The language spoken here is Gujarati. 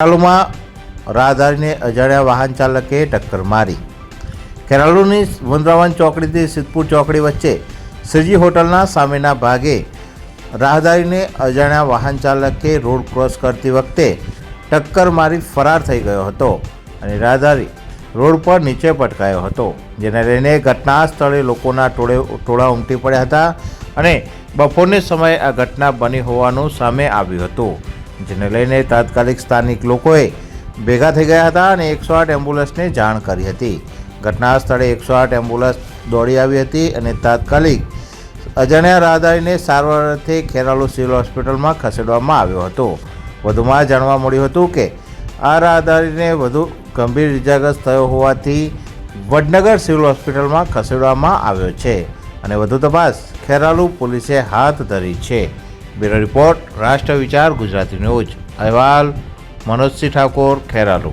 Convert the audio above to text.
ખેરાલુમાં રાહદારીને અજાણ્યા વાહન ચાલકે ટક્કર મારી। ખેરાલુની વૃંદાવન ચોકડીથી સિદ્ધપુર ચોકડી વચ્ચે શ્રીજી હોટલના સામેના ભાગે રાહદારીને અજાણ્યા વાહન ચાલકે રોડ ક્રોસ કરતી વખતે ટક્કર મારી ફરાર થઈ ગયો હતો અને રાહદારી રોડ પર નીચે પટકાયો હતો, જેને લઈને ઘટના સ્થળે લોકોના ટોળા ઉમટી પડ્યા હતા અને બપોરના સમયે આ ઘટના બની હોવાનું સામે આવ્યું હતું, જેને લઈને તાત્કાલિક સ્થાનિક લોકોએ ભેગા થઈ ગયા હતા અને 108 એમ્બ્યુલન્સને જાણ કરી હતી। ઘટના સ્થળે 108 એમ્બ્યુલન્સ દોડી આવી હતી અને તાત્કાલિક અજાણ્યા રાહદારીને સારવાર અર્થે ખેરાલુ સિવિલ હોસ્પિટલમાં ખસેડવામાં આવ્યો હતો। વધુમાં જાણવા મળ્યું હતું કે આ રાહદારીને વધુ ગંભીર ઇજાગ્રસ્ત થયો હોવાથી વડનગર સિવિલ હોસ્પિટલમાં ખસેડવામાં આવ્યો છે અને વધુ તપાસ ખેરાલુ પોલીસે હાથ ધરી છે। બ્યુરો રિપોર્ટ, રાષ્ટ્ર વિચાર ગુજરાતી ન્યૂઝ। અહેવાલ મનોજસિંહ ઠાકોર, ખેરાલુ।